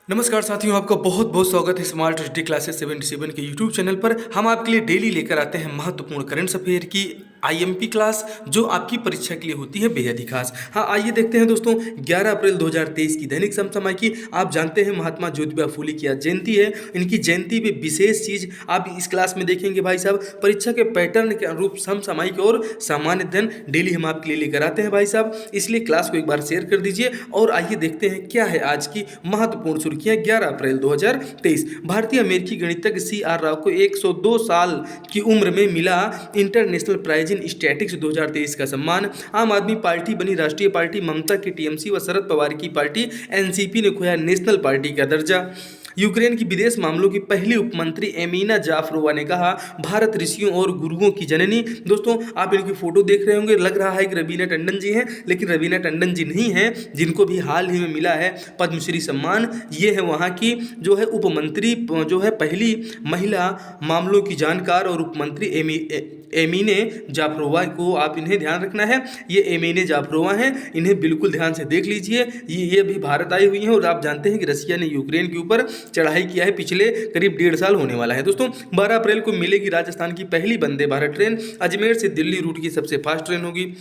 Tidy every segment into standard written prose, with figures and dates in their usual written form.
नमस्कार साथियों, आपका बहुत बहुत स्वागत है स्मार्ट स्टडी क्लासेस 77 के यूट्यूब चैनल पर। हम आपके लिए डेली लेकर आते हैं महत्वपूर्ण करंट अफेयर की आईएमपी क्लास, जो आपकी परीक्षा के लिए होती है बेहद ही खास। हाँ, आइए देखते हैं दोस्तों 11 अप्रैल 2023 की दैनिक समसामयिकी। आप जानते हैं महात्मा ज्योतिबा फूले की आज जयंती है। इनकी जयंती पे विशेष चीज़ आप इस क्लास में देखेंगे भाई साहब। परीक्षा के पैटर्न के अनुरूप समसामयिक और सामान्य अध्ययन डेली हम आपके लिए लेकर आते हैं भाई साहब, इसलिए क्लास को एक बार शेयर कर दीजिए। और आइए देखते हैं क्या है आज की महत्वपूर्ण सुर्खियां 11 अप्रैल 2023। भारतीय अमेरिकी गणितज्ञ CR राव को 102 साल की उम्र में मिला इंटरनेशनल प्राइज इन स्टैटिक्स 2023 का सम्मान। आम आदमी पार्टी बनी राष्ट्रीय पार्टी, ममता की TMC व शरद पवार की पार्टी NCP ने खोया नेशनल पार्टी का दर्जा। यूक्रेन की विदेश मामलों की पहली उपमंत्री एमिना जाफरोवा ने कहा, भारत ऋषियों और गुरुओं की जननी। दोस्तों, आप इनकी फोटो देख रहे होंगे, लग रहा है कि रवीना टंडन जी हैं, लेकिन रवीना टंडन जी नहीं हैं, जिनको भी हाल ही में मिला है पद्मश्री सम्मान। ये है वहाँ की जो है उपमंत्री, जो है पहली महिला मामलों की जानकार और उपमंत्री एमिने जाफरोवा को आप इन्हें ध्यान रखना है। ये एमिने जाफरोवा हैं, इन्हें बिल्कुल ध्यान से देख लीजिए। ये भी भारत आई हुई हैं और आप जानते हैं कि रसिया ने यूक्रेन के ऊपर चढ़ाई किया है, पिछले करीब 1.5 साल होने वाला है। दोस्तों, 12 अप्रैल को मिलेगी राजस्थान की पहली वंदे भारत ट्रेन। अजमेर से दिल्ली रूट की सबसे फास्ट ट्रेन होगी।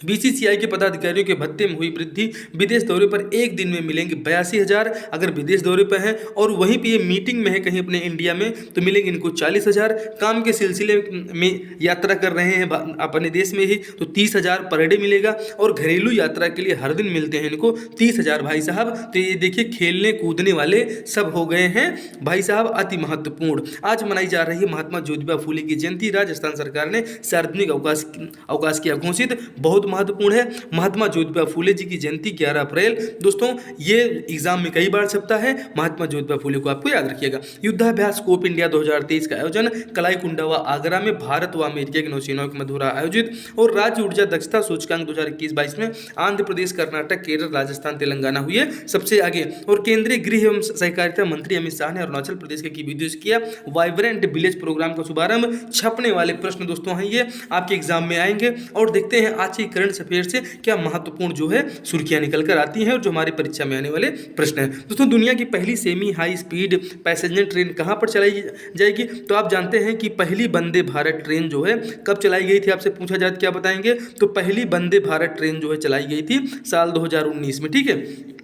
BCCI के पदाधिकारियों के भत्ते में हुई वृद्धि। विदेश दौरे पर एक दिन में मिलेंगे 82,000 अगर विदेश दौरे पर हैं, और वहीं पे ये मीटिंग में है कहीं अपने इंडिया में तो मिलेंगे इनको 40,000। काम के सिलसिले में यात्रा कर रहे हैं अपने देश में ही तो 30,000 पर डे मिलेगा, और घरेलू यात्रा के लिए हर दिन मिलते हैं इनको 30,000 भाई साहब। तो ये देखिए, खेलने कूदने वाले सब हो गए हैं भाई साहब, अति महत्वपूर्ण। आज मनाई जा रही है महात्मा ज्योतिबा फूले की जयंती। राजस्थान सरकार ने सार्वजनिक अवकाश किया घोषित, बहुत महत्वपूर्ण है। महात्मा ज्योतिबा फूले जी की जयंती 11 अप्रैल। दोस्तों, ये एग्जाम में कई बार छपता है, महात्मा ज्योतिबा फूले को आपको याद रखिएगा। युद्धाभ्यास स्कोप इंडिया 2023 का आयोजन कलाई कुंडावा आगरा में भारत व अमेरिका की नौसेनाओं के मध्य हो रहा आयोजित। और राज्य ऊर्जा दक्षता सूचकांक 2021-22 में आंध्र प्रदेश, कर्नाटक, केरल, राजस्थान, तेलंगाना हुए सबसे आगे। और केंद्रीय गृह एवं सहकारिता मंत्री अमित शाह ने अरुणाचल प्रदेश के वीडियो किया वाइब्रेंट विलेज प्रोग्राम का शुभारंभ। छपने वाले प्रश्न दोस्तों हैं ये, आपके एग्जाम में आएंगे। और देखते हैं आज की करंट अफेयर से क्या महत्वपूर्ण जो है सुर्खियां निकल कर आती हैं और जो हमारी परीक्षा में आने वाले प्रश्न हैं। दोस्तों, दुनिया की पहली semi high speed passenger train कहां पर चलाई जाएगी? तो आप जानते हैं कि पहली वंदे भारत ट्रेन जो है कब चलाई गई थी, आपसे पूछा जाए क्या बताएंगे? तो पहली वंदे भारत ट्रेन जो है चलाई गई थी साल 2019 में, ठीक है।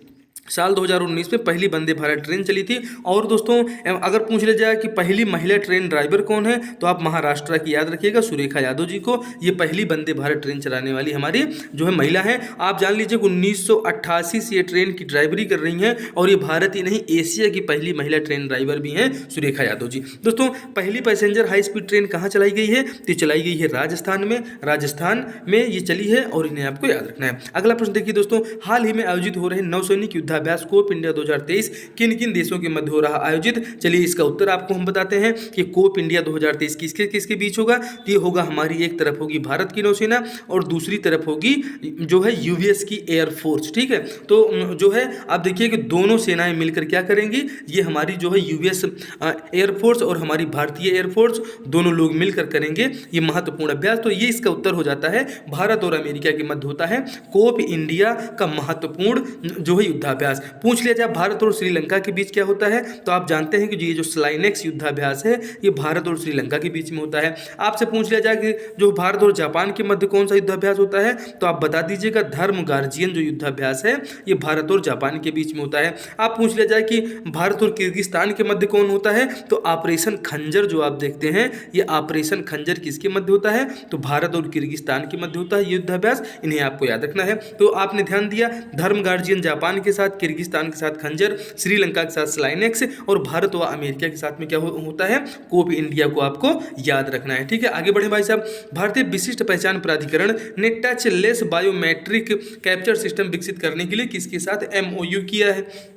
साल 2019 में पहली वंदे भारत ट्रेन चली थी। और दोस्तों, अगर पूछ लिया जाए कि पहली महिला ट्रेन ड्राइवर कौन है, तो आप महाराष्ट्र की याद रखिएगा, सुरेखा यादव जी को। ये पहली वंदे भारत ट्रेन चलाने वाली हमारी जो है महिला है। आप जान लीजिए कि 1988 से ये ट्रेन की ड्राइवरी कर रही हैं, और ये भारत ही नहीं एशिया की पहली महिला ट्रेन ड्राइवर भी हैं, सुरेखा यादव जी। दोस्तों, पहली पैसेंजर हाई स्पीड ट्रेन कहाँ चलाई गई है? तो चलाई गई है राजस्थान में। राजस्थान में ये चली है, और इन्हें आपको याद रखना है। अगला प्रश्न देखिए दोस्तों, हाल ही में आयोजित हो रहे नौसैनिक युद्धाभ्यास कोप इंडिया 2023 किन किन देशों के मध्य हो रहा आयोजित? चलिए इसका उत्तर आपको हम बताते हैं कि कोप इंडिया 2023 किसके किसके बीच होगा। तो ये होगा हमारी, एक तरफ होगी भारत की नौसेना और दूसरी तरफ होगी जो है यूएस की एयरफोर्स, ठीक है। तो जो है आप देखिए कि दोनों सेनाएं मिलकर क्या करेंगी, ये हमारी जो है यूएस एयरफोर्स और हमारी भारतीय एयरफोर्स दोनों लोग मिलकर करेंगे ये महत्वपूर्ण अभ्यास। तो ये इसका उत्तर हो जाता है, भारत और अमेरिका के मध्य होता है कोप इंडिया का महत्वपूर्ण जो है युद्धाभ्यास। पूछ लिया जाए भारत और श्रीलंका के बीच क्या होता है, तो आप जानते हैं कि ये जो स्लाइनेक्स युद्धाभ्यास है ये भारत और श्रीलंका के बीच में होता है। आपसे पूछ लिया जाए कि जो भारत और जापान के मध्य कौन सा युद्धाभ्यास होता है, तो आप बता दीजिएगा धर्म गार्जियन जो युद्धाभ्यास है ये भारत और जापान के बीच में होता है। आप पूछ लिया जाए कि भारत और किर्गिस्तान के मध्य कौन होता है, तो ऑपरेशन खंजर जो आप देखते हैं ये ऑपरेशन खंजर किसके मध्य होता है, तो भारत और किर्गिस्तान के मध्य होता है युद्धाभ्यास। इन्हें आपको याद रखना है। तो आपने ध्यान दिया, धर्म गार्जियन जापान के साथ, किर्गिस्तान के साथ खंजर, श्रीलंका के साथ स्लाइनेक्स, और भारत व अमेरिका के साथ में क्या होता है, कोप इंडिया को आपको याद रखना है, ठीक है। आगे बढ़े भाई साहब, भारतीय विशिष्ट पहचान प्राधिकरण ने टचलेस बायोमेट्रिक कैप्चर सिस्टम विकसित करने के लिए किसके साथ MOU किया है?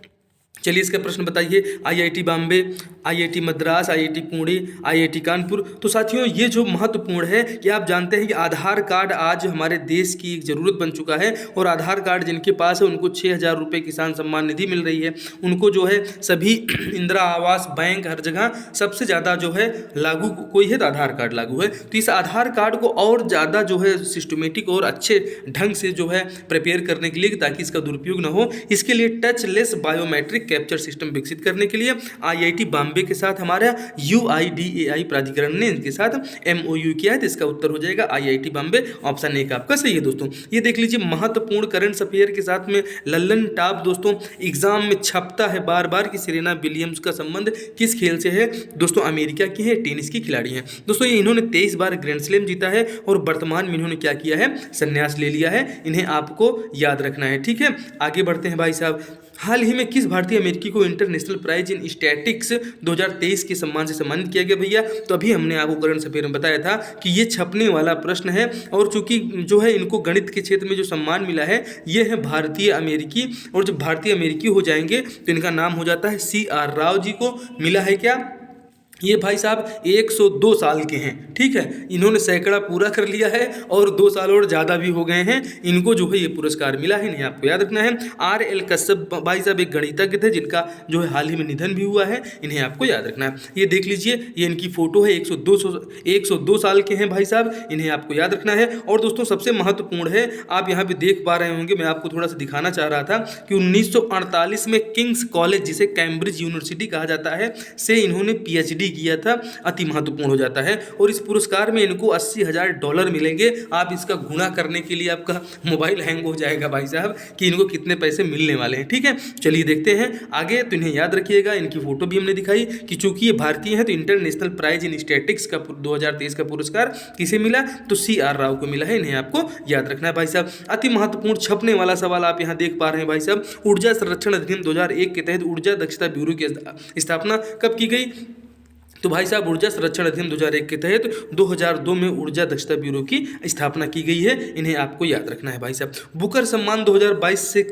चलिए इसका प्रश्न बताइए। IIT Bombay, IIT Madras, IIT Pune, IIT Kanpur. तो साथियों, ये जो महत्वपूर्ण है कि आप जानते हैं कि आधार कार्ड आज हमारे देश की एक ज़रूरत बन चुका है, और आधार कार्ड जिनके पास है उनको 6,000 रुपये किसान सम्मान निधि मिल रही है। उनको जो है सभी इंदिरा आवास, बैंक, हर जगह सबसे ज़्यादा जो है लागू कोई है तो आधार कार्ड लागू है। तो इस आधार कार्ड को और ज़्यादा जो है सिस्टमेटिक और अच्छे ढंग से जो है प्रिपेयर करने के लिए, ताकि इसका दुरुपयोग न हो, इसके लिए टचलेस बायोमेट्रिक कैप्चर सिस्टम विकसित करने के लिए IIT बॉम्बे के साथ हमारा UIDAI प्राधिकरण ने इनके साथ MOU किया है। तो इसका उत्तर हो जाएगा IIT बॉम्बे, ऑप्शन ए का आपका सही है दोस्तों। ये देख लीजिए महत्वपूर्ण करंट अफेयर के साथ में लल्लन टॉप दोस्तों एग्जाम में छपता है बार बार कि सेरेना विलियम्स का संबंध किस खेल से है दोस्तों, अमेरिका की है, टेनिस की खिलाड़ी हैं दोस्तों। ये इन्होंने 23 बार ग्रैंड स्लैम जीता है और वर्तमान में इन्होंने क्या किया है, संन्यास ले लिया है। इन्हें आपको याद रखना है, ठीक है। आगे बढ़ते हैं भाई साहब। हाल ही में किस भारतीय अमेरिकी को इंटरनेशनल प्राइज इन स्टैटिक्स 2023 के सम्मान से सम्मानित किया गया भैया? तो अभी हमने आपको करंट अफेयर में बताया था कि ये छपने वाला प्रश्न है, और चूंकि जो है इनको गणित के क्षेत्र में जो सम्मान मिला है ये है भारतीय अमेरिकी, और जब भारतीय अमेरिकी हो जाएंगे तो इनका नाम हो जाता है CR राव जी को मिला है क्या? ये भाई साहब 102 साल के हैं, ठीक है। इन्होंने सैकड़ा पूरा कर लिया है और 2 साल और ज़्यादा भी हो गए हैं, इनको जो है ये पुरस्कार मिला है, इन्हें आपको याद रखना है। RL कश्यप भाई साहब एक गणितज्ञ थे जिनका जो है हाल ही में निधन भी हुआ है, इन्हें आपको याद रखना है। ये देख लीजिए, ये इनकी फ़ोटो है, 102 साल के हैं भाई साहब, इन्हें आपको याद रखना है। और दोस्तों सबसे महत्वपूर्ण है, आप यहाँ पर देख पा रहे होंगे, मैं आपको थोड़ा सा दिखाना चाह रहा था कि 1948 में किंग्स कॉलेज, जिसे कैम्ब्रिज यूनिवर्सिटी कहा जाता है, से इन्होंने PhD किया था, अति महत्वपूर्ण हो जाता है। और इस पुरस्कार में इनको $80,000 मिलेंगे। आप इसका गुणा करने के लिए आपका मोबाइल हैंग हो जाएगा भाई साहब कि इनको कितने पैसे मिलने वाले हैं, ठीक है। चलिए देखते हैं आगे। तो इन्हें याद रखिएगा, इनकी फोटो भी हमने दिखाई कि चूंकि ये भारतीय है तो इंटरनेशनल प्राइज इन स्टैटिक्स का 2023 का पुरस्कार किसे मिला, तो CR राव को मिला है, इन्हें आपको याद रखना है भाई साहब। अति महत्वपूर्ण छपने वाला सवाल आप यहाँ देख पा रहे हैं भाई साहब। ऊर्जा संरक्षण अधिनियम 2001 के तहत ऊर्जा दक्षता ब्यूरो की स्थापना कब की गई? तो भाई साहब ऊर्जा संरक्षण अधिनियम 2001 के तहत 2002 में ऊर्जा दक्षता ब्यूरो की स्थापना की गई है, इन्हें आपको याद रखना है भाई साहब। बुकर सम्मान 2022 से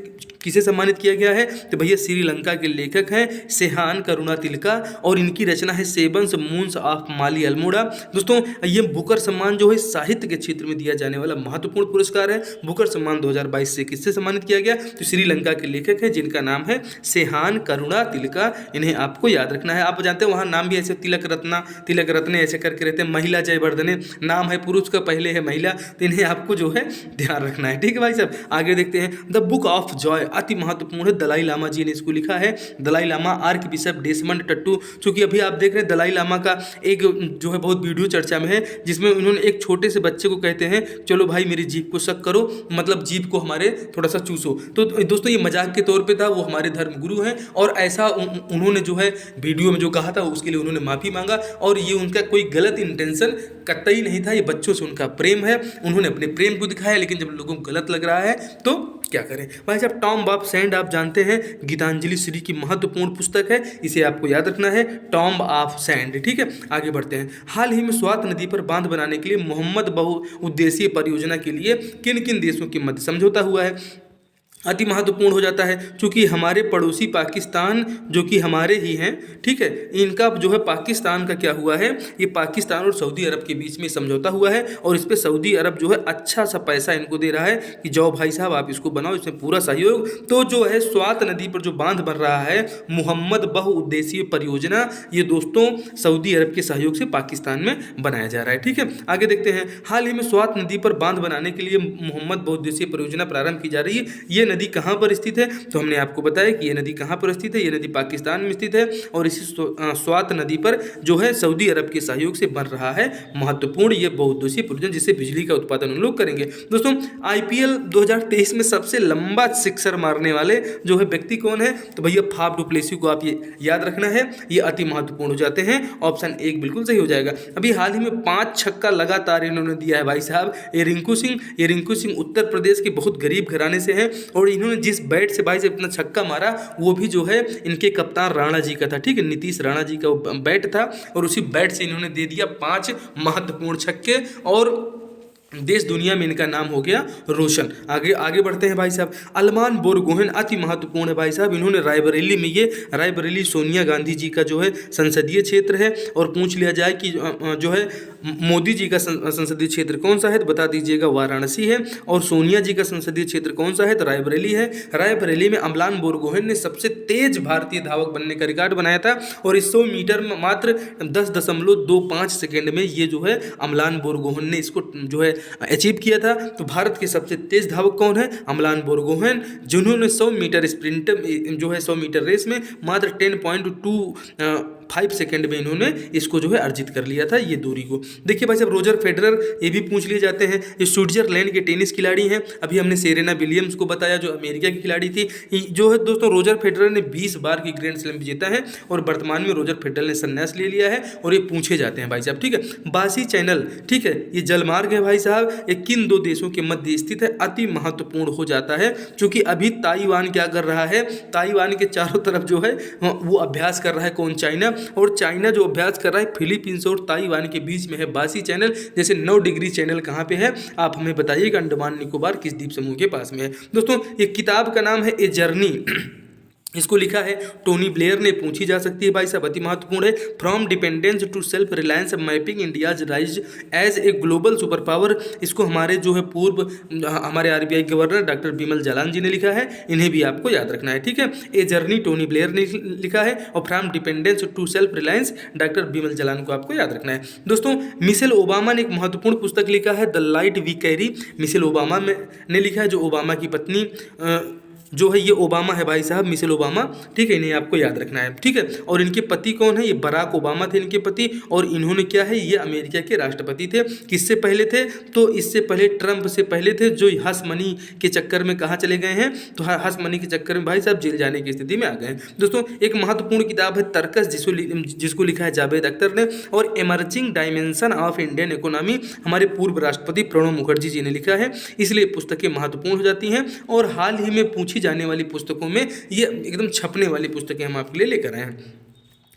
किसे सम्मानित किया गया है? तो भैया श्रीलंका के लेखक हैं सेहान करुणातिलका, और इनकी रचना है सेवंस मून्स ऑफ माली अल्मोड़ा। दोस्तों ये बुकर सम्मान जो है साहित्य के क्षेत्र में दिया जाने वाला महत्वपूर्ण पुरस्कार है। बुकर सम्मान 2022 से किससे सम्मानित किया गया? तो श्रीलंका के लेखक हैं जिनका नाम है सेहान करुणातिलका, इन्हें आपको याद रखना है। आप जानते हैं वहाँ नाम भी ऐसे तिलक रत्ने ऐसे करके रहते हैं। महिला जयवर्धने नाम है, पुरुष का पहले है महिला, तो इन्हें आपको जो है ध्यान रखना है, ठीक है भाई साहब। आगे देखते हैं। द बुक ऑफ जॉय अति महत्वपूर्ण है, दलाई लामा जी ने इसको लिखा है। Dalai Lama archbishop Desmond Tutu, चूंकि अभी आप देख रहे हैं दलाई लामा का एक जो है बहुत वीडियो चर्चा में है, जिसमें उन्होंने एक छोटे से बच्चे को कहते हैं चलो भाई मेरी जीभ को शक करो, मतलब जीभ को हमारे थोड़ा सा चूसो। तो दोस्तों ये मजाक के तौर पे था, वो हमारे धर्म गुरु हैं, और ऐसा उन्होंने जो है वीडियो में जो कहा था उसके लिए उन्होंने माफ़ी मांगा, और ये उनका कोई गलत इंटेंशन कतई नहीं था। ये बच्चों से उनका प्रेम है, उन्होंने अपने प्रेम को दिखाया, लेकिन जब लोगों को गलत लग रहा है तो क्या करें भाई साहब। टॉम ऑफ सैंड आप जानते हैं गीतांजलि श्री की महत्वपूर्ण पुस्तक है, इसे आपको याद रखना है, टॉम ऑफ सैंड, ठीक है। आगे बढ़ते हैं। हाल ही में स्वात नदी पर बांध बनाने के लिए मोहम्मद बहुउद्देशीय परियोजना के लिए किन किन देशों के मध्य समझौता हुआ है? अति महत्वपूर्ण हो जाता है, क्योंकि हमारे पड़ोसी पाकिस्तान जो कि हमारे ही हैं, ठीक है, इनका जो है पाकिस्तान का क्या हुआ है, ये पाकिस्तान और सऊदी अरब के बीच में समझौता हुआ है, और इस पर सऊदी अरब जो है अच्छा सा पैसा इनको दे रहा है कि जाओ भाई साहब आप इसको बनाओ, इसमें पूरा सहयोग। तो जो है स्वात नदी पर जो बांध बन रहा है मोहम्मद बहुउद्देशीय परियोजना, ये दोस्तों सऊदी अरब के सहयोग से पाकिस्तान में बनाया जा रहा है, ठीक है। आगे देखते हैं। हाल ही में स्वात नदी पर बांध बनाने के लिए मोहम्मद बहुउद्देशीय परियोजना प्रारंभ की जा रही है। ये नदी कहां पर स्थित है? तो हमने आपको बताया कि ये नदी कहां पर स्थित है, ये नदी पाकिस्तान में स्थित है, और इसी स्वात नदी पर जो है सऊदी अरब के सहयोग से बन रहा है महत्वपूर्ण ये बहुउद्देशीय परियोजना, जिससे बिजली का उत्पादन उन लोग करेंगे। दोस्तों IPL 2023 में सबसे लंबा सिक्सर मारने वाले जो है व्यक्ति कौन है? तो भैया फाफ डुप्लेसी को आप ये याद रखना है, ये अति महत्वपूर्ण हो जाते हैं। ऑप्शन 1 बिल्कुल सही हो जाएगा। अभी हाल ही में 5 छक्का लगातार इन्होंने दिया है भाई साहब। ये रिंकू सिंह उत्तर प्रदेश के बहुत गरीब घराने से हैं, और इन्होंने जिस बैट से भाई से इतना छक्का मारा वो भी जो है इनके कप्तान राणा जी का था, ठीक है, नीतीश राणा जी का बैट था, और उसी बैट से इन्होंने दे दिया 5 महत्वपूर्ण छक्के, और देश दुनिया में इनका नाम हो गया रोशन। आगे बढ़ते हैं भाई साहब। अलमान बोरगोहेन अति महत्वपूर्ण है भाई साहब। इन्होंने रायबरेली सोनिया गांधी जी का जो है संसदीय क्षेत्र है, और पूछ लिया जाए कि जो है मोदी जी का संसदीय क्षेत्र कौन सा है, तो बता दीजिएगा वाराणसी है, और सोनिया जी का संसदीय क्षेत्र कौन सा है, तो रायबरेली है। रायबरेली में अमलान बोरगोहेन ने सबसे तेज भारतीय धावक बनने का रिकॉर्ड बनाया था, और इस 100 मीटर में मात्र 10.25 सेकेंड में ये जो है अमलान बोरगोहेन ने इसको जो है अचीव किया था। तो भारत के सबसे तेज धावक कौन है? अमलान बोरगोहेन, जिन्होंने 100 मीटर स्प्रिंट जो है 100 मीटर रेस में मात्र 10.25 सेकंड में इन्होंने इसको जो है अर्जित कर लिया था ये दूरी को। देखिए भाई साहब, रोजर फेडरर ये भी पूछ लिए जाते हैं, ये स्विट्जरलैंड के टेनिस खिलाड़ी हैं। अभी हमने सेरेना विलियम्स को बताया जो अमेरिका की खिलाड़ी थी। जो है दोस्तों, रोजर फेडरर ने 20 बार की ग्रैंड स्लैम जीता है और वर्तमान में रोजर फेडरर ने संन्यास ले लिया है और ये पूछे जाते हैं भाई साहब, ठीक है। बासी चैनल, ठीक है, ये जलमार्ग है भाई साहब, ये किन दो देशों के मध्य स्थित है? अति महत्वपूर्ण हो जाता है क्योंकि अभी ताइवान क्या कर रहा है, ताइवान के चारों तरफ जो है वो अभ्यास कर रहा है। कौन? चाइना। और चाइना जो अभ्यास कर रहा है फिलीपींस और ताइवान के बीच में है बासी चैनल। जैसे 9 डिग्री चैनल कहाँ पे है आप हमें बताइएगा, अंडमान निकोबार किस द्वीप समूह के पास में है। दोस्तों, ये किताब का नाम है ए जर्नी, इसको लिखा है टोनी ब्लेयर ने। पूछी जा सकती है भाई साहब, अति महत्वपूर्ण है। From dependence to self reliance mapping India's rise as a global super power. इसको हमारे जो है पूर्व हमारे RBI governor doctor Bimal Jalan ji ने लिखा है, इन्हें भी आपको याद रखना है, ठीक है। ए जर्नी टोनी ब्लेयर ने लिखा है और from dependence to self reliance doctor Bimal Jalan को आपको याद रखना है। दोस्तों, मिशेल ओबामा ने एक महत्वपूर्ण पुस्तक लिखा है the light we carry. Michelle Obama ने लिखा है, जो ओबामा की पत्नी जो है ये ओबामा है भाई साहब, मिशेल ओबामा, ठीक है, इन्हें आपको याद रखना है, ठीक है। और इनके पति कौन है? ये बराक ओबामा थे इनके पति, और इन्होंने क्या है, ये अमेरिका के राष्ट्रपति थे। किससे पहले थे? तो इससे पहले ट्रंप से पहले थे, जो हस मनी के चक्कर में कहाँ चले गए हैं? तो हस मनी के चक्कर में भाई साहब जेल जाने की स्थिति में आ गए हैं। दोस्तों, एक महत्वपूर्ण किताब है तर्कस, जिसको लिखा है जावेद अख्तर ने, और emerging dimension of Indian economy हमारे पूर्व राष्ट्रपति प्रणब मुखर्जी जी ने लिखा है। इसलिए पुस्तकें महत्वपूर्ण हो जाती हैं और हाल ही में पूछी जाने वाली पुस्तकों में ये एकदम छपने वाली पुस्तकें हम आपके लिए लेकर आए हैं।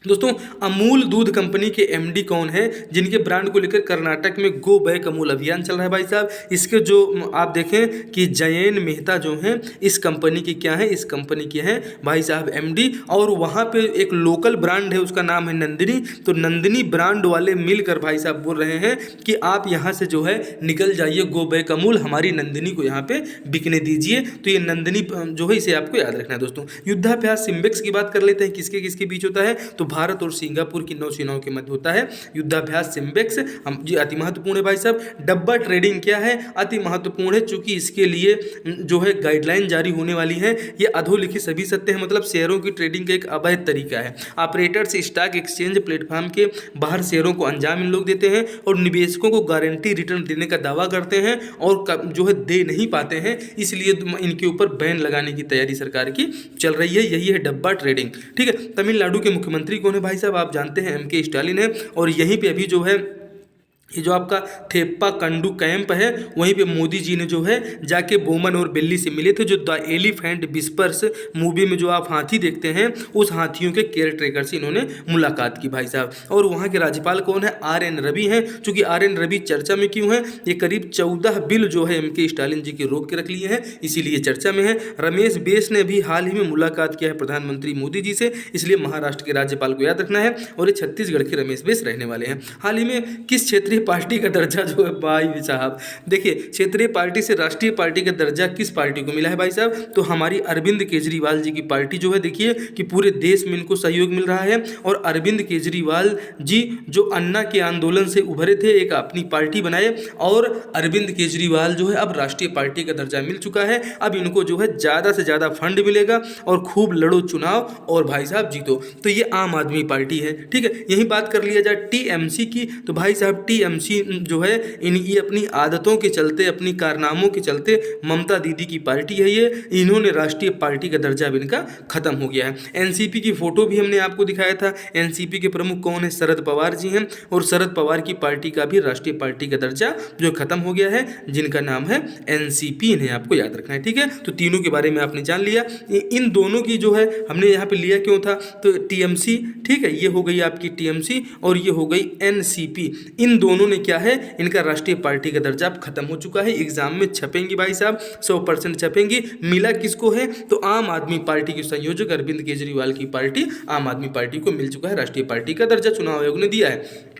दोस्तों, अमूल दूध कंपनी के एमडी कौन है, जिनके ब्रांड को लेकर कर्नाटक में गो बैक अमूल अभियान चल रहा है भाई साहब? इसके जो आप देखें कि जयेन मेहता जो हैं, इस कंपनी की क्या है, इस कंपनी के हैं भाई साहब एमडी। और वहाँ पे एक लोकल ब्रांड है, उसका नाम है नंदिनी। तो नंदिनी ब्रांड वाले मिलकर भाई साहब बोल रहे हैं कि आप यहाँ से जो है निकल जाइए, गो बैक अमूल, हमारी नंदिनी को यहाँ पे बिकने दीजिए। तो ये नंदिनी जो है इसे आपको याद रखना है। दोस्तों, युद्धाभ्यास सिम्बेक्स की बात कर लेते हैं, किसके किसके बीच होता है? तो भारत और सिंगापुर की नौसेनाओं के मध्य होता है युद्धाभ्यास सिम्बेक्स। हम जी अति महत्वपूर्ण है भाई साहब। डब्बा ट्रेडिंग क्या है? अति महत्वपूर्ण है, चूंकि इसके लिए जो है गाइडलाइन जारी होने वाली है। ये अधोलिखित सभी सत्य है, मतलब शेयरों की ट्रेडिंग का एक अवैध तरीका है। ऑपरेटर्स स्टॉक एक्सचेंज प्लेटफॉर्म के बाहर शेयरों को अंजाम इन लोग देते हैं और निवेशकों को गारंटी रिटर्न देने का दावा करते हैं और जो है दे नहीं पाते हैं, इसलिए इनके ऊपर बैन लगाने की तैयारी सरकार की चल रही है। यही है डब्बा ट्रेडिंग, ठीक है। तमिलनाडु के मुख्यमंत्री कौन है भाई साहब? आप जानते हैं एम.के. स्टालिन है। और यहीं पे अभी जो है ये जो आपका थेप्पा कंडू कैंप है, वहीं पे मोदी जी ने जो है जाके बोमन और बिल्ली से मिले थे। जो द एलिफेंट विस्पर्स मूवी में जो आप हाथी देखते हैं, उस हाथियों के केयर टेकर से इन्होंने मुलाकात की भाई साहब। और वहाँ के राज्यपाल कौन है? आर.एन. रवि हैं। चूँकि आर.एन. रवि चर्चा में क्यों है? ये करीब 14 बिल जो है एम.के. स्टालिन जी के रोक के रख लिए हैं, इसीलिए चर्चा में है। रमेश बैस ने भी हाल ही में मुलाकात किया है प्रधानमंत्री मोदी जी से, इसलिए महाराष्ट्र के राज्यपाल को याद रखना है। और ये छत्तीसगढ़ के रमेश बैस रहने वाले हैं। हाल ही में किस क्षेत्रीय पार्टी का दर्जा जो है भाई साहब, देखिए क्षेत्रीय पार्टी से राष्ट्रीय पार्टी का दर्जा किस पार्टी को मिला है भाई साहब? तो हमारी अरविंद केजरीवाल जी की पार्टी जो है, देखिए कि पूरे देश में इनको सहयोग मिल रहा है। और अरविंद केजरीवाल जी जो अन्ना के आंदोलन से उभरे थे, एक अपनी पार्टी बनाए और अरविंद केजरीवाल जो है अब राष्ट्रीय पार्टी का दर्जा मिल चुका है। अब इनको जो है ज़्यादा से ज़्यादा फंड मिलेगा और खूब लड़ो चुनाव और भाई साहब जीतो। तो ये आम आदमी पार्टी है, ठीक है। यही बात कर लिया जाए टीएमसी की, तो भाई साहब टीएमसी जो है ये अपनी आदतों के चलते, अपनी कारनामों के चलते, ममता दीदी की पार्टी है ये, इन्होंने राष्ट्रीय पार्टी का दर्जा भी इनका खत्म हो गया है। एनसीपी की फोटो भी हमने आपको दिखाया था। एनसीपी के प्रमुख कौन है? शरद पवार जी हैं। और शरद पवार की पार्टी का भी राष्ट्रीय पार्टी का दर्जा जो खत्म हो गया है, जिनका नाम है एनसीपी, इन्हें आपको याद रखना है, ठीक है। तो तीनों के बारे में आपने जान लिया। इन दोनों की जो है हमने यहाँ पे लिया क्यों था? तो टीएमसी, ठीक है, ये हो गई आपकी टीएमसी और ये हो गई एनसीपी। इन दोनों ने क्या है, इनका राष्ट्रीय पार्टी का दर्जा अब खत्म हो चुका है। एग्जाम में छपेंगी भाई साहब, 100% छपेंगी। मिला किसको है? तो आम आदमी पार्टी के संयोजक अरविंद केजरीवाल की पार्टी, आम आदमी पार्टी को मिल चुका है राष्ट्रीय पार्टी का दर्जा, चुनाव आयोग ने दिया है।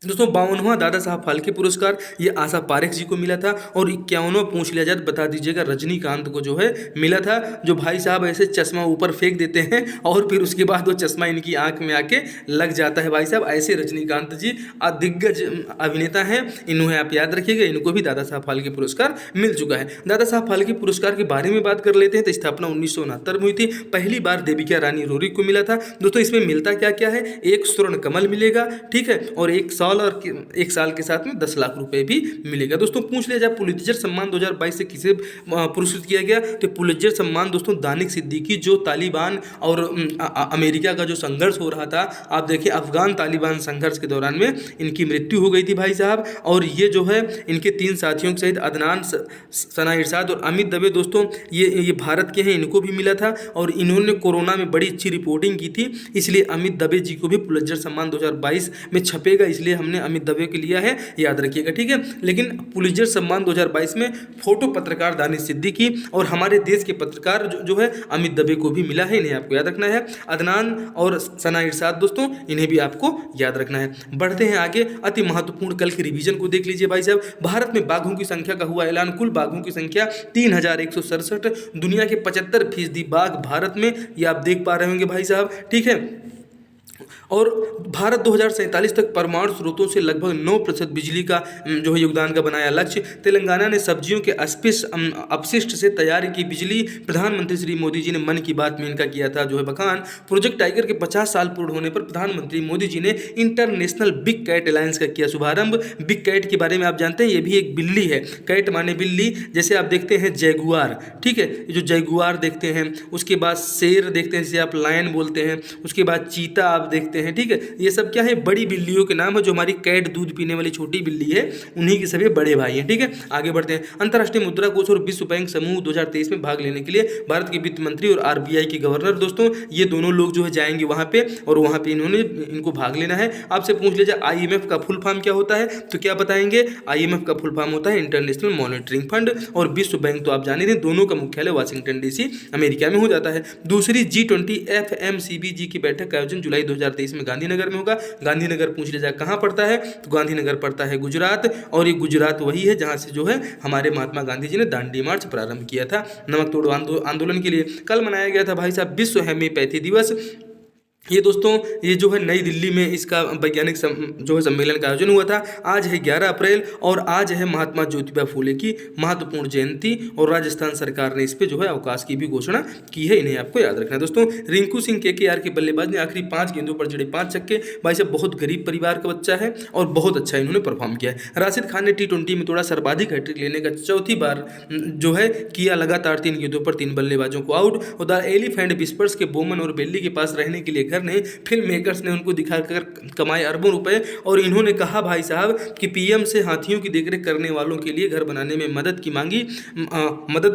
दोस्तों 52वां दादा साहब फाल्के पुरस्कार ये आशा पारेख जी को मिला था। और 51वां पूछ लिया जाए तो बता दीजिएगा रजनीकांत को जो है मिला था। जो भाई साहब ऐसे चश्मा ऊपर फेंक देते हैं और फिर उसके बाद वो चश्मा इनकी आंख में आके लग जाता है। भाई साहब ऐसे रजनीकांत जी दिग्गज अभिनेता हैं, इन्हें आप याद रखिएगा, इनको भी दादा साहब फाल्के पुरस्कार मिल चुका है। दादा साहब फाल्के पुरस्कार के बारे में बात कर लेते हैं तो स्थापना 1969 में हुई थी। पहली बार देविका रानी रोरी को मिला था। दोस्तों इसमें मिलता क्या क्या है, एक स्वर्ण कमल मिलेगा, ठीक है, और एक साल के साथ में 10 लाख रुपए भी मिलेगा। दोस्तों पूछ लिया जाए पुलित्जर सम्मान 2022 से किसे पुरस्कृत किया गया, तो पुलित्जर सम्मान दोस्तों दानिश सिद्दीकी, जो तालिबान और अमेरिका का जो संघर्ष हो रहा था, आप देखिए अफगान तालिबान संघर्ष के दौरान में इनकी मृत्यु हो गई थी भाई साहब। और ये जो है इनके 3 साथियों के सहित अदनान, सना इरशाद और अमित दवे दोस्तों ये भारत के हैं, इनको भी मिला था। और इन्होंने कोरोना में बड़ी अच्छी रिपोर्टिंग की थी, इसलिए अमित दवे जी को भी पुलित्जर सम्मान 2022 में छपेगा, इसलिए हमने अमित दवे के लिया है, याद रखिएगा, ठीक है। लेकिन पुलित्जर सम्मान 2022 में फोटो पत्रकार दानिश सिद्दीकी और हमारे देश के पत्रकार जो है अमित दवे को भी मिला है, इन्हें आपको याद रखना है। अदनान और सना इरशाद दोस्तों इन्हें भी आपको याद रखना है। बढ़ते हैं आगे, अति महत्वपूर्ण कल के रिवीजन को देख लीजिए भाई साहब। भारत में बाघों की संख्या का हुआ ऐलान, कुल बाघों की संख्या 3167, दुनिया के 75% बाघ भारत में, ये आप देख पा रहे होंगे भाई साहब, ठीक है। और भारत 2047 तक परमाणु स्रोतों से लगभग 9% बिजली का जो है योगदान का बनाया लक्ष्य। तेलंगाना ने सब्जियों के अपशिष्ट से तैयार की बिजली, प्रधानमंत्री श्री मोदी जी ने मन की बात में इनका किया था जो है बखान। प्रोजेक्ट टाइगर के 50 साल पूर्ण होने पर प्रधानमंत्री मोदी जी ने इंटरनेशनल बिग कैट अलायंस का किया शुभारंभ। बिग कैट के बारे में आप जानते हैं, ये भी एक बिल्ली है, कैट माने बिल्ली, जैसे आप देखते हैं जैगुआर, ठीक है, जो जैगुआर देखते हैं, उसके बाद शेर देखते हैं जिसे आप लायन बोलते हैं, उसके बाद चीता आप देखते हैं, ठीक है। ये सब क्या है, बड़ी बिल्लियों के नाम है। जो हमारी कैट दूध पीने वाली छोटी बिल्ली है, उन्हीं के सभी बड़े भाई हैं, ठीक है। आगे बढ़ते हैं। अंतर्राष्ट्रीय मुद्रा कोष और विश्व बैंक समूह 2023 में भाग लेने के लिए भारत के वित्त मंत्री और आरबीआई के गवर्नर दोस्तों ये दोनों लोग जो है जाएंगे वहां पे, और वहां पे इनको भाग लेना है। आपसे पूछ लिया जाए आईएमएफ का फुल फॉर्म क्या होता है, तो क्या बताएंगे, आईएमएफ का फुल फॉर्म होता है इंटरनेशनल मॉनिटरिंग फंड। और विश्व बैंक तो आप जाने दें, दोनों का मुख्यालय वाशिंगटन डीसी अमेरिका में हो जाता है। दूसरी G20 FMCBG की बैठक का आयोजन जुलाई 2023 में गांधीनगर में होगा। गांधीनगर पूछ लिया जाए कहाँ पड़ता है, तो गांधीनगर पड़ता है गुजरात, और ये गुजरात वही है जहाँ से जो है हमारे महात्मा गांधी जी ने दांडी मार्च प्रारंभ किया था नमक तोड़ो आंदोलन के लिए। कल मनाया गया था भाई साहब विश्व हेम्योपैथी दिवस। ये दोस्तों ये जो है नई दिल्ली में इसका वैज्ञानिक जो है सम्मेलन का आयोजन हुआ था। आज है 11 अप्रैल और आज है महात्मा ज्योतिबा फूले की महत्वपूर्ण जयंती, और राजस्थान सरकार ने इस पर जो है अवकाश की भी घोषणा की है, इन्हें आपको याद रखना है दोस्तों। रिंकू सिंह KKR के बल्लेबाज ने आखिरी 5 गेंदों पर जड़े 5 छक्के। भाई साहब बहुत गरीब परिवार का बच्चा है और बहुत अच्छा इन्होंने परफॉर्म किया है। राशिद खान ने T20 में तोड़ा सर्वाधिक हैट्रिक लेने का चौथी बार जो है किया, लगातार 3 गेंदों पर 3 बल्लेबाजों को आउट। और द एलिफेंट विस्पर्स के बोमन और बेल्ली के पास रहने के लिए घर नहीं, फिल्म मेकर्स ने उनको दिखाकर कमाए अरबों रुपए। और इन्होंने कहा भाई साहब कि पीएम से हाथियों की देखरेख करने वालों के लिए घर बनाने में मदद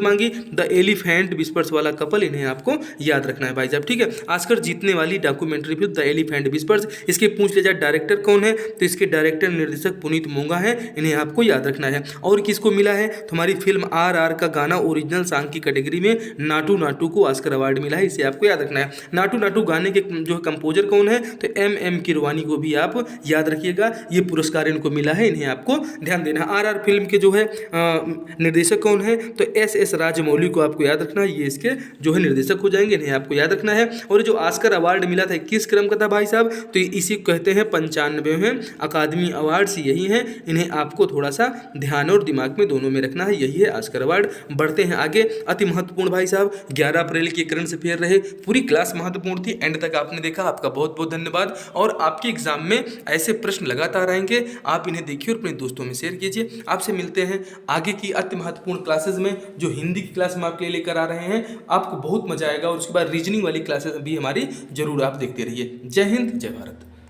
मांगी। द एलिफेंट विस्पर्स वाला कपल, इन्हें आपको याद रखना है भाई साहब, ठीक है। ऑस्कर जीतने वाली documentary film the elephant whispers, इसके पूछ लिया जाए डायरेक्टर कौन है, तो इसके डायरेक्टर निर्देशक पुनीत मोंगा है, इन्हें आपको याद रखना है। और किसको मिला है, तो हमारी फिल्म RR का गाना ओरिजिनल सॉन्ग की कैटेगरी में नाटू नाटू को ऑस्कर अवार्ड मिला है, इसे आपको याद रखना है। नाटू नाटू गाने के जो कंपोजर कौन है, तो MM किरवानी को भी आप याद रखिएगा, ये पुरस्कार इनको मिला है, इन्हें आपको ध्यान देना। RR फिल्म के जो है निर्देशक कौन है, तो SS राजमौली को आपको याद रखना है, ये इसके जो है निर्देशक हो जाएंगे, इन्हें आपको याद रखना है। और जो ऑस्कर अवार्ड मिला था किस क्रम का था भाई साहब, तो इसी को कहते हैं 95वें अकादमी अवार्ड्स, यही हैं, इन्हें आपको थोड़ा सा ध्यान और दिमाग में दोनों में रखना है, यही है ऑस्कर अवार्ड। बढ़ते हैं आगे, अति महत्वपूर्ण भाई साहब 11 अप्रैल के करंट अफेयर रहे, पूरी क्लास महत्वपूर्ण थी, एंड तक आपने देखा, आपका बहुत बहुत धन्यवाद। और आपके एग्जाम में ऐसे प्रश्न लगातार आएंगे, आप इन्हें देखिए और अपने दोस्तों में शेयर कीजिए। आपसे मिलते हैं आगे की अति महत्वपूर्ण क्लासेस में, जो हिंदी की क्लास में आपके लिए लेकर आ रहे हैं, आपको बहुत मजा आएगा। और उसके बाद रीजनिंग वाली क्लासेस भी हमारी जरूर आप देखते रहिए। जय हिंद, जय भारत।